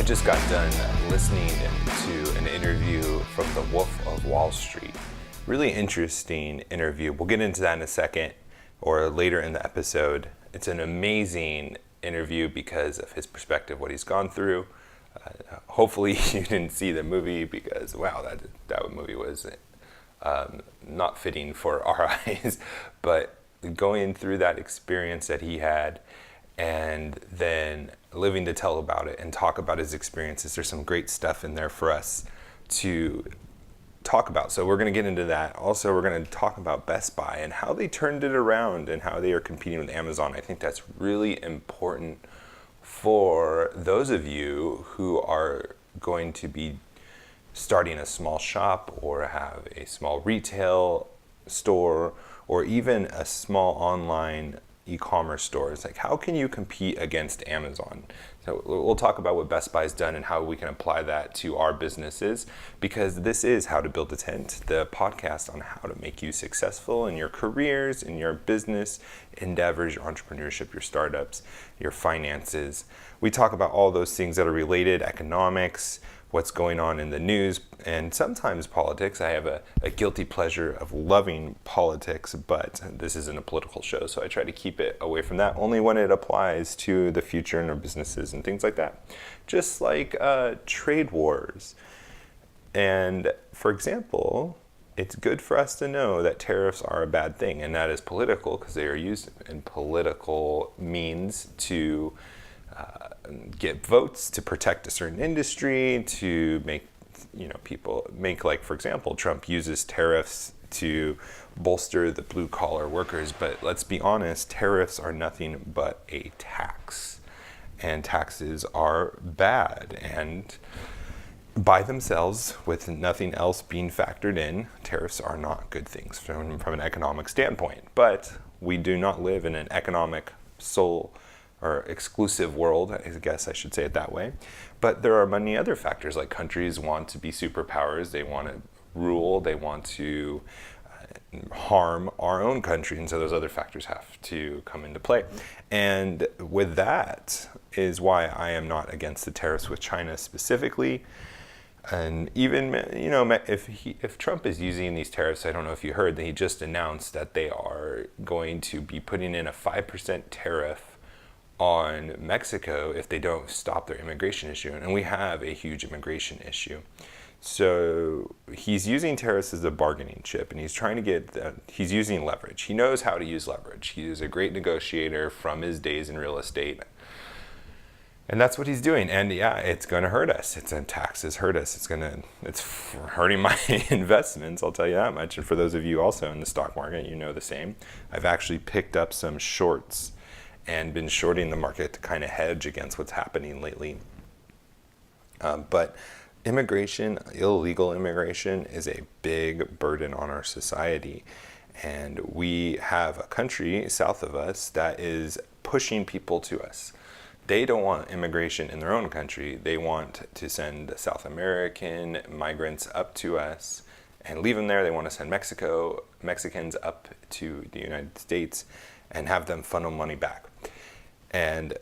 I just got done listening to an interview from the Wolf of Wall Street. Really interesting interview. We'll get into that in a second or later in the episode. It's an amazing interview because of his perspective, what he's gone through. Hopefully you didn't see the movie because, wow, that movie was not fitting for our eyes. But going through that experience that he had and then living to tell about it and talk about his experiences. There's some great stuff in there for us to talk about. So we're going to get into that. Also, we're going to talk about Best Buy and how they turned it around and how they are competing with Amazon. I think that's really important for those of you who are going to be starting a small shop or have a small retail store or even a small online e-commerce stores. Like, how can you compete against Amazon? So we'll talk about what Best Buy's done and how we can apply that to our businesses, because this is How to Build a Tent, the podcast on how to make you successful in your careers, in your business endeavors, your entrepreneurship, your startups, your finances. We talk about all those things that are related, economics, what's going on in the news, and sometimes politics. I have a guilty pleasure of loving politics, but this isn't a political show, so I try to keep it away from that, only when it applies to the future in our businesses and things like that. Just like trade wars. And for example, it's good for us to know that tariffs are a bad thing, and that is political because they are used in political means to get votes, to protect a certain industry, to make people make, like, for example, Trump uses tariffs to bolster the blue collar workers. But let's be honest, tariffs are nothing but a tax, and taxes are bad. And by themselves, with nothing else being factored in, tariffs are not good things from an economic standpoint. But we do not live in an economic sole or exclusive world, I guess I should say it that way. But there are many other factors, like countries want to be superpowers, they want to rule, they want to harm our own country, and so those other factors have to come into play. And with that is why I am not against the tariffs with China specifically. And even, if Trump is using these tariffs, I don't know if you heard that he just announced that they are going to be putting in a 5% tariff on Mexico if they don't stop their immigration issue. And we have a huge immigration issue. So he's using tariffs as a bargaining chip, and he's trying to he's using leverage. He knows how to use leverage. He is a great negotiator from his days in real estate. And that's what he's doing. And yeah, it's going to hurt us. Taxes hurt us. It's hurting my investments, I'll tell you that much. And for those of you also in the stock market, you know the same. I've actually picked up some shorts and been shorting the market to kind of hedge against what's happening lately. But immigration, illegal immigration, is a big burden on our society. And we have a country south of us that is pushing people to us. They don't want immigration in their own country. They want to send South American migrants up to us and leave them there. They want to send Mexicans up to the United States and have them funnel money back. And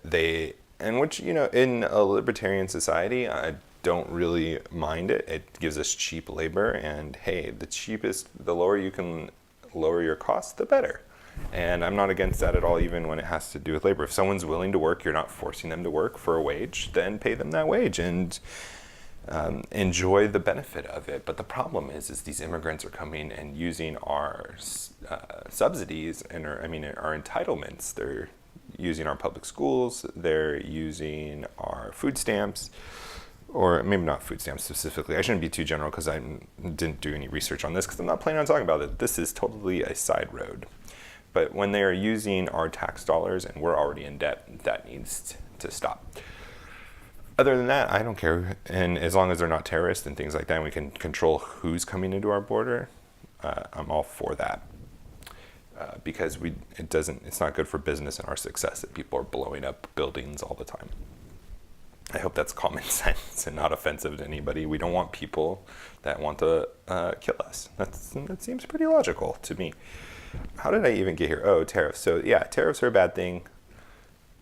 which, in a libertarian society, I don't really mind it. It gives us cheap labor, and hey, the lower you can lower your costs, the better. And I'm not against that at all, even when it has to do with labor. If someone's willing to work, you're not forcing them to work for a wage, then pay them that wage and enjoy the benefit of it. But the problem is these immigrants are coming and using our subsidies and our entitlements. They're using our public schools, they're using our food stamps, or maybe not food stamps specifically. I shouldn't be too general because I didn't do any research on this because I'm not planning on talking about it. This is totally a side road. But when they are using our tax dollars and we're already in debt, that needs to stop. Other than that, I don't care. And as long as they're not terrorists and things like that, and we can control who's coming into our border, I'm all for that. Because it's not good for business and our success that people are blowing up buildings all the time. I hope that's common sense and not offensive to anybody. We don't want people that want to kill us. That seems pretty logical to me. How did I even get here? Oh, tariffs. So yeah, tariffs are a bad thing,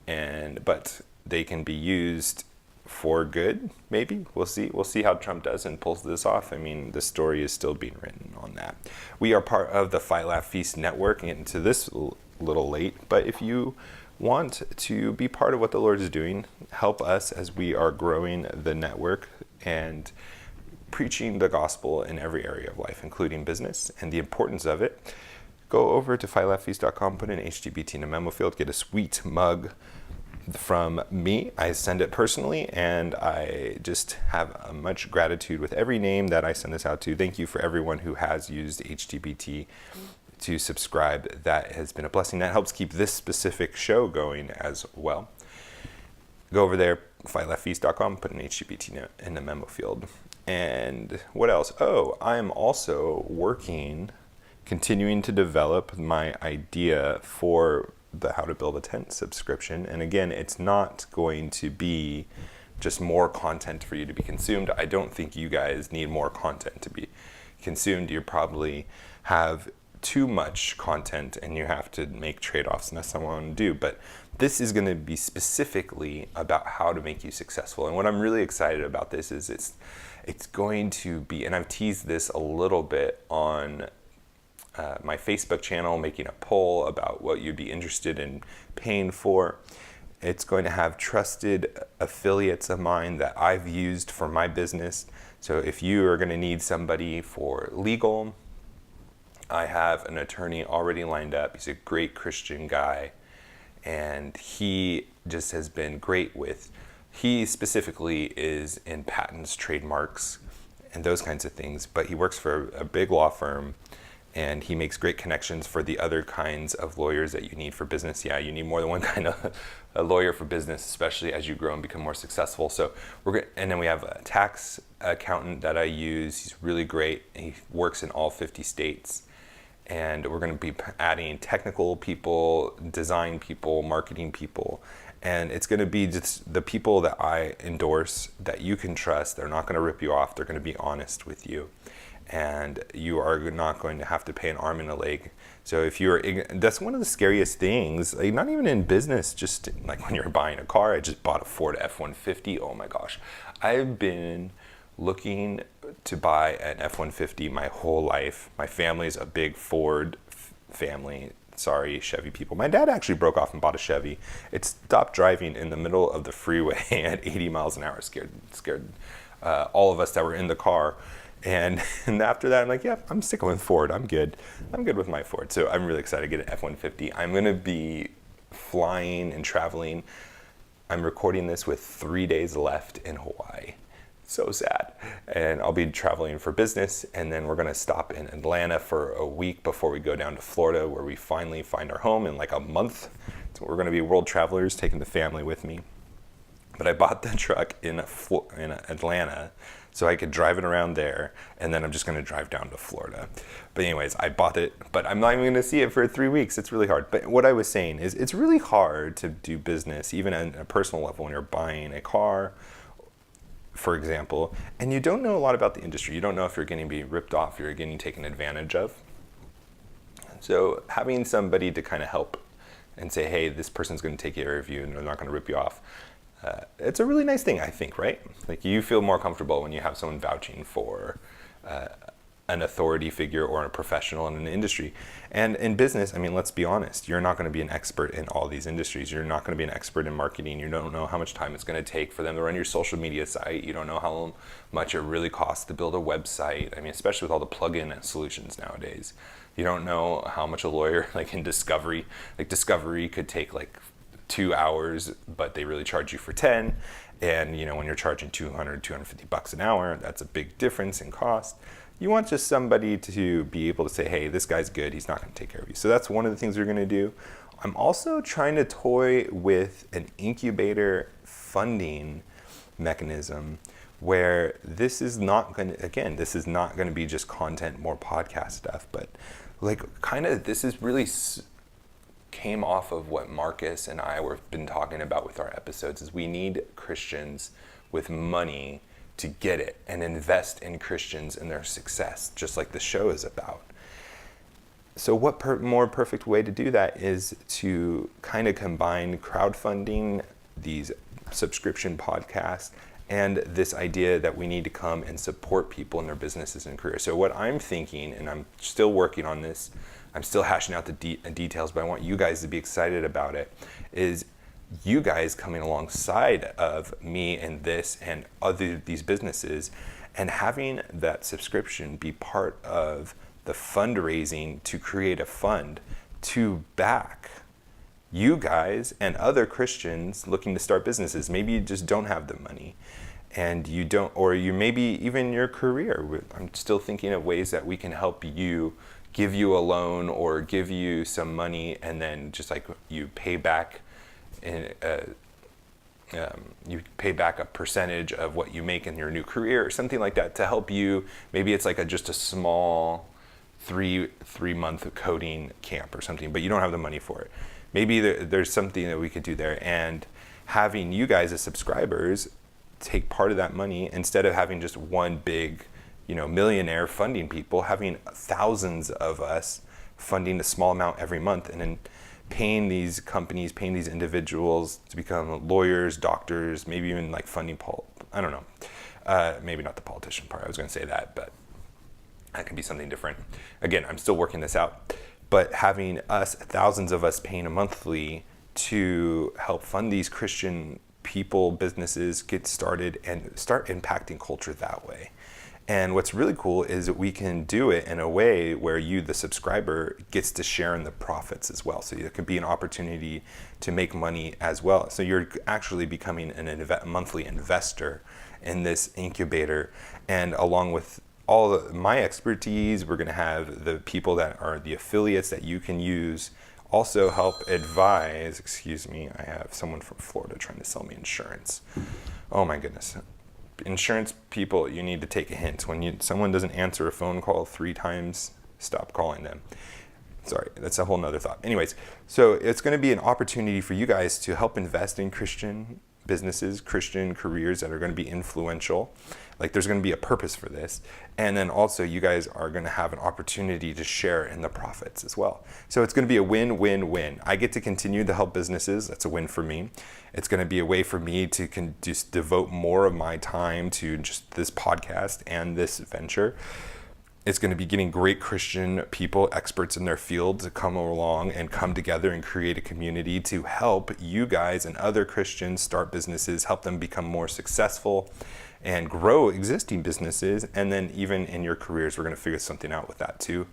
but they can be used for good, maybe. We'll see how Trump does and pulls this off. I mean, the story is still being written on that. We are part of the Fight Laugh Feast network, and to this little late, but if you want to be part of what the Lord is doing, help us as we are growing the network and preaching the gospel in every area of life, including business and the importance of it. Go over to fightlaughfeast.com, put in HtBT in a memo field, get a sweet mug from me. I send it personally, and I just have a much gratitude with every name that I send this out to. Thank you for everyone who has used HtBT to subscribe. That has been a blessing. That helps keep this specific show going as well. Go over there, fightlaughfeast.com, put in HtBT in the memo field. And what else? Oh, I'm also continuing to develop my idea for the How to Build a Tent subscription. And again, it's not going to be just more content for you to be consumed. I don't think you guys need more content to be consumed. You probably have too much content and you have to make trade-offs, and that's not what I want to do. But this is going to be specifically about how to make you successful. And what I'm really excited about this is it's going to be, and I've teased this a little bit on my Facebook channel, making a poll about what you'd be interested in paying for. It's going to have trusted affiliates of mine that I've used for my business. So if you are going to need somebody for legal, I have an attorney already lined up. He's a great Christian guy, and he just has been great he specifically is in patents, trademarks, and those kinds of things, but he works for a big law firm, and he makes great connections for the other kinds of lawyers that you need for business. Yeah, you need more than one kind of a lawyer for business, especially as you grow and become more successful. So and then we have a tax accountant that I use. He's really great. He works in all 50 states. And we're going to be adding technical people, design people, marketing people. And it's going to be just the people that I endorse that you can trust. They're not going to rip you off. They're going to be honest with you. And you are not going to have to pay an arm and a leg. So if that's one of the scariest things, like not even in business, just like when you're buying a car. I just bought a Ford F-150. Oh my gosh. I've been looking to buy an F-150 my whole life. My family's a big Ford family. Sorry, Chevy people. My dad actually broke off and bought a Chevy. It stopped driving in the middle of the freeway at 80 miles an hour. Scared all of us that were in the car. And after that, I'm like, yeah, I'm sticking with Ford. I'm good with my Ford. So I'm really excited to get an F-150. I'm going to be flying and traveling. I'm recording this with 3 days left in Hawaii. So sad. And I'll be traveling for business, and then we're going to stop in Atlanta for a week before we go down to Florida, where we finally find our home in like a month. So we're going to be world travelers, taking the family with me. But I bought the truck in Atlanta so I could drive it around there, and then I'm just going to drive down to Florida. But anyways, I bought it, but I'm not even going to see it for 3 weeks. It's really hard. But what I was saying is it's really hard to do business, even on a personal level, when you're buying a car, for example, and you don't know a lot about the industry. You don't know if you're getting be ripped off, you're getting taken advantage of. So having somebody to kind of help and say, hey, this person's going to take care of you and they're not going to rip you off, it's a really nice thing, I think, right? Like you feel more comfortable when you have someone vouching for an authority figure or a professional in an industry. And in business, I mean, let's be honest, you're not going to be an expert in all these industries. You're not going to be an expert in marketing. You don't know how much time it's going to take for them to run your social media site. You don't know how much it really costs to build a website. I mean, especially with all the plug-in solutions nowadays. You don't know how much a lawyer, like in Discovery, could take like 2 hours, but they really charge you for 10. And, you know, when you're charging $250 an hour, that's a big difference in cost. You want just somebody to be able to say, hey, this guy's good. He's not going to take care of you. So that's one of the things we're going to do. I'm also trying to toy with an incubator funding mechanism where this is not going to be just content, more podcast stuff, but like kind of this is really came off of what Marcus and I have been talking about with our episodes is we need Christians with money to get it and invest in Christians and their success, just like the show is about. So what more perfect way to do that is to kind of combine crowdfunding, these subscription podcast and this idea that we need to come and support people in their businesses and careers. So what I'm thinking, and I'm still working on this, I'm still hashing out the details, but I want you guys to be excited about it, is you guys coming alongside of me and this and these businesses and having that subscription be part of the fundraising to create a fund to back you guys and other Christians looking to start businesses. Maybe you just don't have the money and you don't, or you maybe even your career. I'm still thinking of ways that we can help you, give you a loan or give you some money, and then just like you pay back you pay back a percentage of what you make in your new career or something like that to help you. Maybe it's like just a small three-month coding camp or something, but you don't have the money for it. Maybe there's something that we could do there, and having you guys as subscribers take part of that money instead of having just one big, millionaire funding people, having thousands of us funding a small amount every month, and then paying these companies, paying these individuals to become lawyers, doctors, maybe even like funding I don't know. Maybe not the politician part. I was going to say that, but that could be something different. Again, I'm still working this out. But having thousands of us paying a monthly to help fund these Christian people, businesses get started and start impacting culture that way. And what's really cool is that we can do it in a way where you, the subscriber, gets to share in the profits as well. So it could be an opportunity to make money as well. So you're actually becoming a monthly investor in this incubator. And along with all of my expertise, we're going to have the people that are the affiliates that you can use also help advise. Excuse me, I have someone from Florida trying to sell me insurance. Oh my goodness. Insurance people, you need to take a hint. When someone doesn't answer a phone call 3 times, stop calling them. Sorry, that's a whole nother thought. Anyways, so it's going to be an opportunity for you guys to help invest in Christian businesses, Christian careers that are going to be influential. Like there's going to be a purpose for this. And then also you guys are going to have an opportunity to share in the profits as well. So it's going to be a win-win-win. I get to continue to help businesses. That's a win for me. It's going to be a way for me to just devote more of my time to just this podcast and this venture. It's going to be getting great Christian people, experts in their field, to come along and come together and create a community to help you guys and other Christians start businesses, help them become more successful and grow existing businesses. And then even in your careers, we're going to figure something out with that too,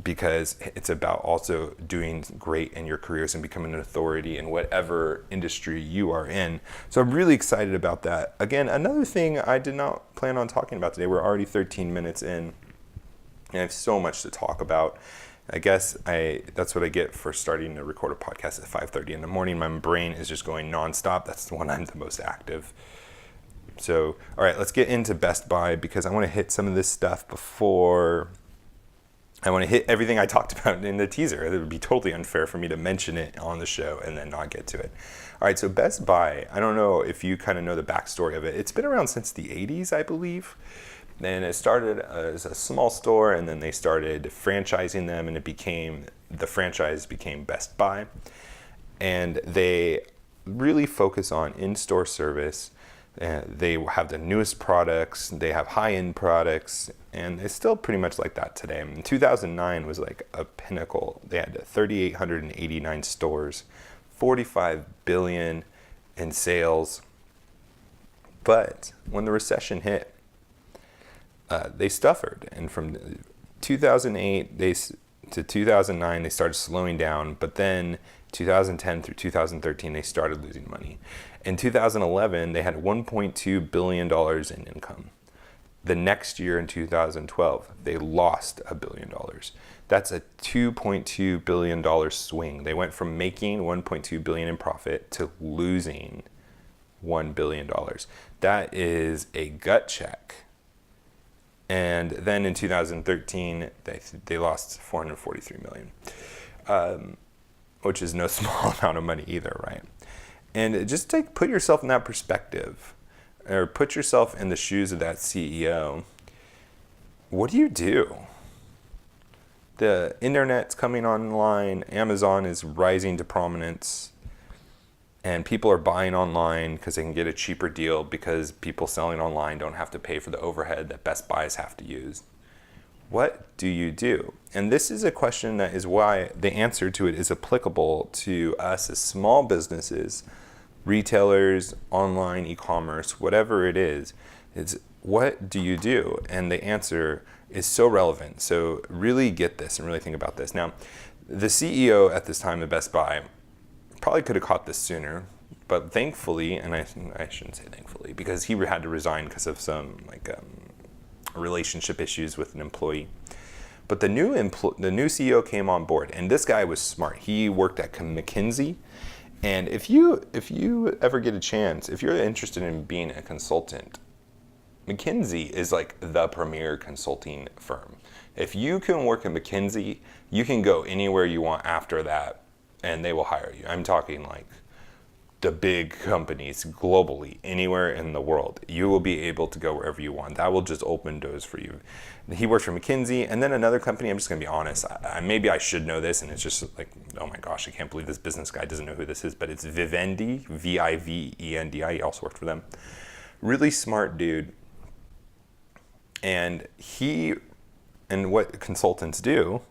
because it's about also doing great in your careers and becoming an authority in whatever industry you are in. So I'm really excited about that. Again, another thing I did not plan on talking about today, we're already 13 minutes in. And I have so much to talk about. I guess that's what I get for starting to record a podcast at 5:30 in the morning. My brain is just going nonstop. That's the one I'm the most active. So, all right, let's get into Best Buy, because I want to hit some of this stuff before I want to hit everything I talked about in the teaser. It would be totally unfair for me to mention it on the show and then not get to it. All right, so Best Buy, I don't know if you kind of know the backstory of it. It's been around since the 80s, I believe. And it started as a small store, and then they started franchising them, and the franchise became Best Buy. And they really focus on in-store service. They have the newest products, they have high-end products, and it's still pretty much like that today. I mean, 2009 was like a pinnacle. They had 3,889 stores, $45 billion in sales. But when the recession hit, they suffered, and from 2008 to 2009 they started slowing down, but then 2010 through 2013 they started losing money. In 2011 they had $1.2 billion in income. The next year in 2012 they lost $1 billion. That's a $2.2 billion swing. They went from making $1.2 billion in profit to losing $1 billion. That is a gut check. And then in 2013, they lost $443 million, which is no small amount of money either, right? And just put yourself in that perspective, or put yourself in the shoes of that CEO. What do you do? The internet's coming online. Amazon is rising to prominence. and people are buying online because they can get a cheaper deal because people selling online don't have to pay for the overhead that Best Buys have to use. What do you do? And this is a question that is why the answer to it is applicable to us as small businesses, retailers, online e-commerce, whatever it is. It's what do you do? And the answer is so relevant. So really get this and really think about this. Now, the CEO at this time of Best Buy probably could have caught this sooner, but thankfully, and I shouldn't say thankfully, because he had to resign because of some relationship issues with an employee. But the new CEO came on board, and this guy was smart. He worked at McKinsey, and if you ever get a chance, if you're interested in being a consultant, McKinsey is like the premier consulting firm. If you can work at McKinsey, you can go anywhere you want after that, and they will hire you. I'm talking like the big companies globally, anywhere in the world. You will be able to go wherever you want. That will just open doors for you. He worked for McKinsey, and then another company, I'm just gonna be honest, maybe I should know this, and it's just like, oh my gosh, I can't believe this business guy doesn't know who this is, but it's Vivendi, Vivendi. He also worked for them. Really smart dude. And what consultants do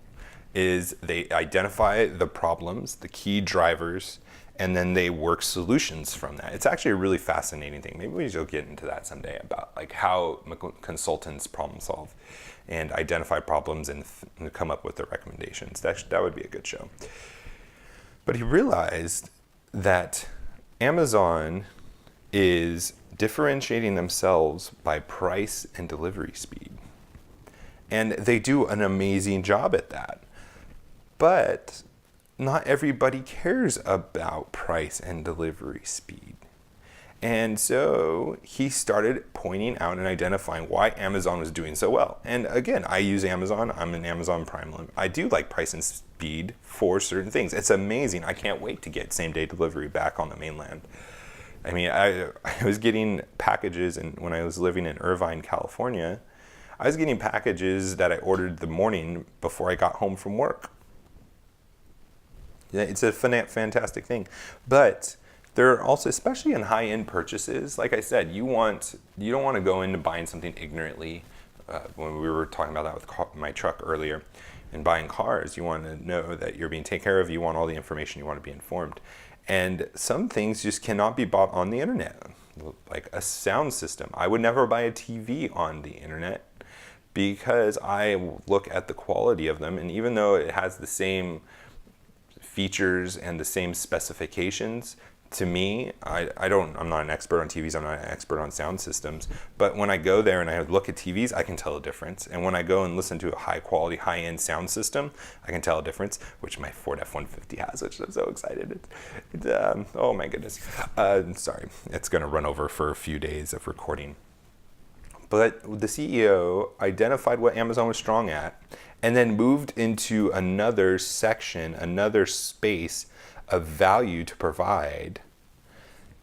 is they identify the problems, the key drivers, and then they work solutions from that. It's actually a really fascinating thing. Maybe we should get into that someday about like how consultants problem solve and identify problems and come up with the recommendations. That would be a good show. But he realized that Amazon is differentiating themselves by price and delivery speed. And they do an amazing job at that. But not everybody cares about price and delivery speed. And so he started pointing out and identifying why Amazon was doing so well. And again, I use Amazon. I'm an Amazon Prime. I do like price and speed for certain things. It's amazing. I can't wait to get same-day delivery back on the mainland. I mean, I was getting packages, and when I was living in Irvine, California, I was getting packages that I ordered the morning before I got home from work. It's a fantastic thing. But there are also, especially in high-end purchases, like I said, you don't want to go into buying something ignorantly. When we were talking about that with my truck earlier, and buying cars, you want to know that you're being taken care of. You want all the information. You want to be informed. And some things just cannot be bought on the internet, like a sound system. I would never buy a TV on the internet because I look at the quality of them, and even though it has the same features and the same specifications, to me, I'm not an expert on TVs, I'm not an expert on sound systems, but when I go there and I look at TVs, I can tell a difference. And when I go and listen to a high quality, high-end sound system, I can tell a difference, which my Ford F-150 has, which I'm so excited. Oh my goodness. Sorry, it's gonna run over for a few days of recording. But the CEO identified what Amazon was strong at, and then moved into another section, another space of value to provide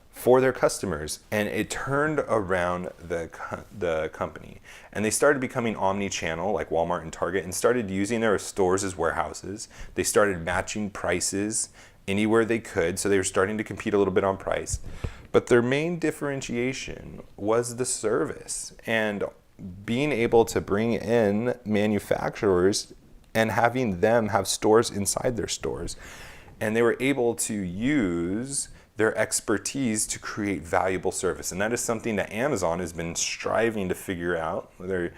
for their customers, and it turned around the company. And they started becoming omni-channel, like Walmart and Target, and started using their stores as warehouses. They started matching prices anywhere they could, so they were starting to compete a little bit on price. But their main differentiation was the service and being able to bring in manufacturers and having them have stores inside their stores. And they were able to use their expertise to create valuable service. And that is something that Amazon has been striving to figure out. They're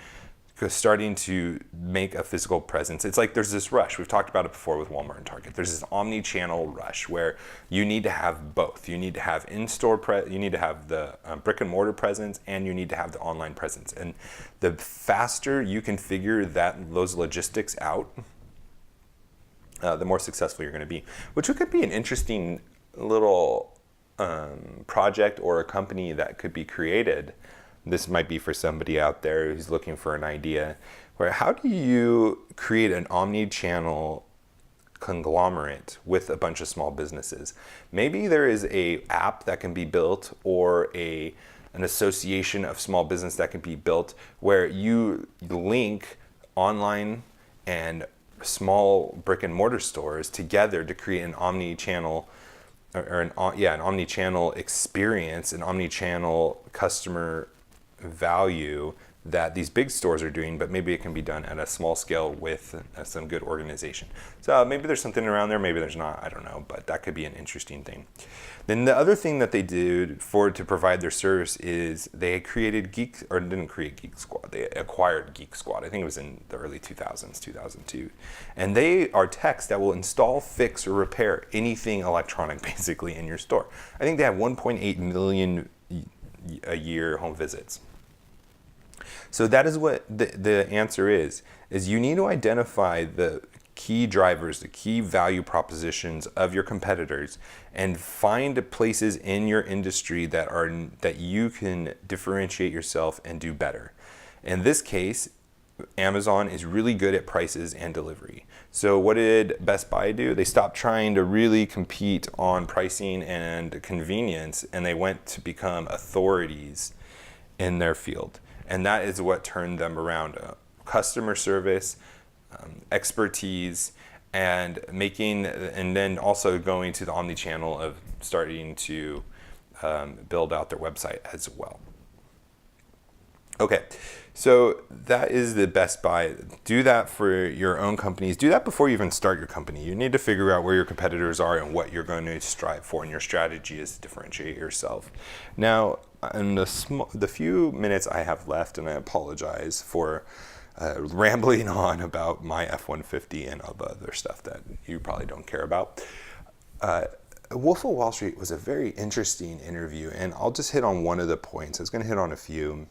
starting to make a physical presence. It's like there's this rush. We've talked about it before with Walmart and Target. There's this omni-channel rush where you need to have both. You need to have in-store, you need to have the brick and mortar presence, and you need to have the online presence. And the faster you can figure those logistics out, the more successful you're going to be. Which could be an interesting little project or a company that could be created. This might be for somebody out there who's looking for an idea, where how do you create an omni-channel conglomerate with a bunch of small businesses? Maybe there is a app that can be built, or an association of small business that can be built, where you link online and small brick and mortar stores together to create an omni-channel an omni-channel experience, an omni-channel customer value that these big stores are doing, but maybe it can be done at a small scale with some good organization. So maybe there's something around there, maybe there's not, I don't know, but that could be an interesting thing. Then the other thing that they did to provide their service is they created didn't create Geek Squad, they acquired Geek Squad. I think it was in the early 2000s, 2002. And they are techs that will install, fix, or repair anything electronic basically in your store. I think they have 1.8 million a year home visits. So that is what the answer is you need to identify the key drivers, the key value propositions of your competitors, and find places in your industry that you can differentiate yourself and do better. In this case, Amazon is really good at prices and delivery. So what did Best Buy do? They stopped trying to really compete on pricing and convenience, and they went to become authorities in their field. And that is what turned them around. Customer service, expertise, and then also going to the omni-channel of starting to build out their website as well. Okay, so that is the Best Buy. Do that for your own companies. Do that before you even start your company. You need to figure out where your competitors are and what you're going to strive for, and your strategy is to differentiate yourself. Now, in the few minutes I have left, and I apologize for rambling on about my F-150 and all the other stuff that you probably don't care about. Wolf of Wall Street was a very interesting interview, and I'll just hit on one of the points. I was going to hit on a few,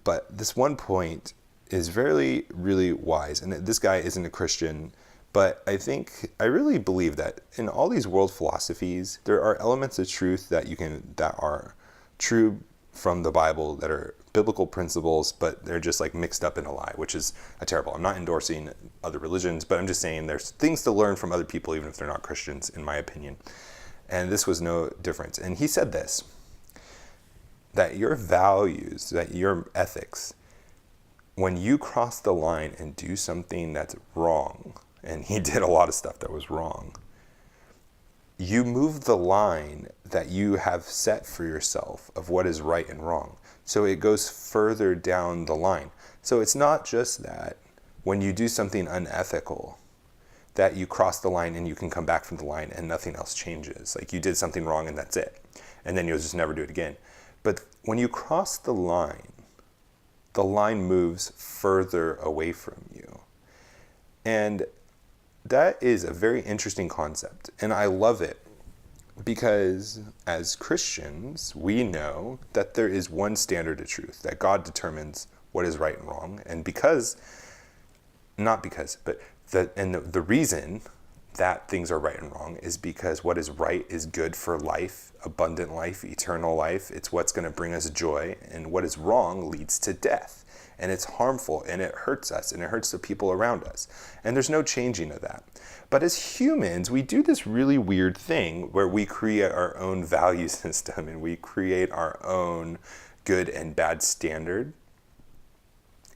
but this one point is very, really wise. And this guy isn't a Christian, but I really believe that in all these world philosophies, there are elements of truth that are true from the Bible, that are biblical principles, but they're just like mixed up in a lie, which is terrible. I'm not endorsing other religions, but I'm just saying there's things to learn from other people, even if they're not Christians, in my opinion. And this was no difference. And he said this, that your values, that your ethics, when you cross the line and do something that's wrong, and he did a lot of stuff that was wrong, you move the line that you have set for yourself of what is right and wrong. So it goes further down the line. So it's not just that when you do something unethical, that you cross the line and you can come back from the line and nothing else changes. Like you did something wrong and that's it. And then you'll just never do it again. But when you cross the line moves further away from you. And that is a very interesting concept, and I love it because as Christians, we know that there is one standard of truth, that God determines what is right and wrong, and the reason that things are right and wrong is because what is right is good for life, abundant life, eternal life. It's what's going to bring us joy, and what is wrong leads to death. And it's harmful, and it hurts us, and it hurts the people around us. And there's no changing of that. But as humans, we do this really weird thing where we create our own value system, and we create our own good and bad standard.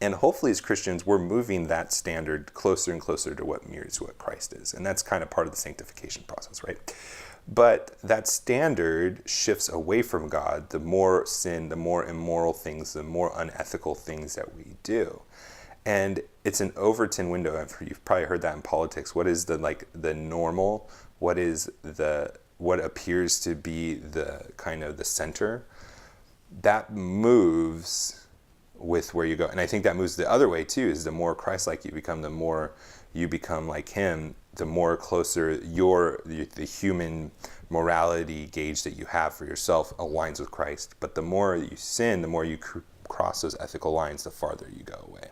And hopefully as Christians, we're moving that standard closer and closer to what mirrors what Christ is. And that's kind of part of the sanctification process, right? But that standard shifts away from God. The more sin, the more immoral things, the more unethical things that we do. And it's an Overton window. You've probably heard that in politics. What is the normal? What appears to be the kind of the center? That moves with where you go. And I think that moves the other way too, is the more Christ-like you become, the more you become like him, the more closer the human morality gauge that you have for yourself aligns with Christ. But the more you sin, the more you cross those ethical lines, the farther you go away.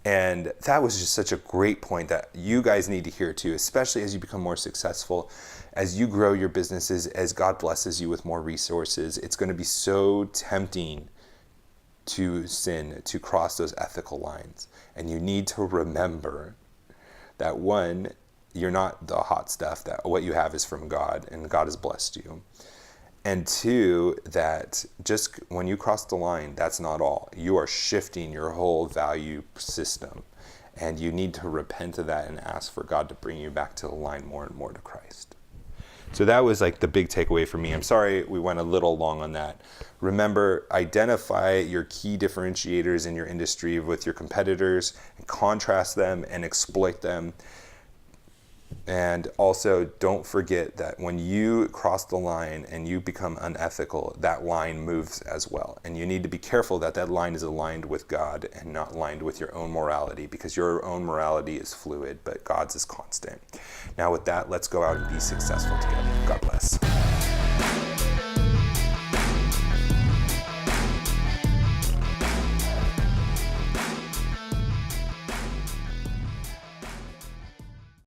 And that was just such a great point that you guys need to hear too, especially as you become more successful, as you grow your businesses, as God blesses you with more resources. It's going to be so tempting to sin, to cross those ethical lines. And you need to remember that one, you're not the hot stuff, that what you have is from God and God has blessed you. And two, that just when you cross the line, that's not all. You are shifting your whole value system, and you need to repent of that and ask for God to bring you back to the line more and more to Christ. So that was like the big takeaway for me. I'm sorry we went a little long on that. Remember, identify your key differentiators in your industry with your competitors, and contrast them and exploit them. And also, don't forget that when you cross the line and you become unethical, that line moves as well. And you need to be careful that that line is aligned with God and not aligned with your own morality, because your own morality is fluid, but God's is constant. Now with that, let's go out and be successful together. God bless.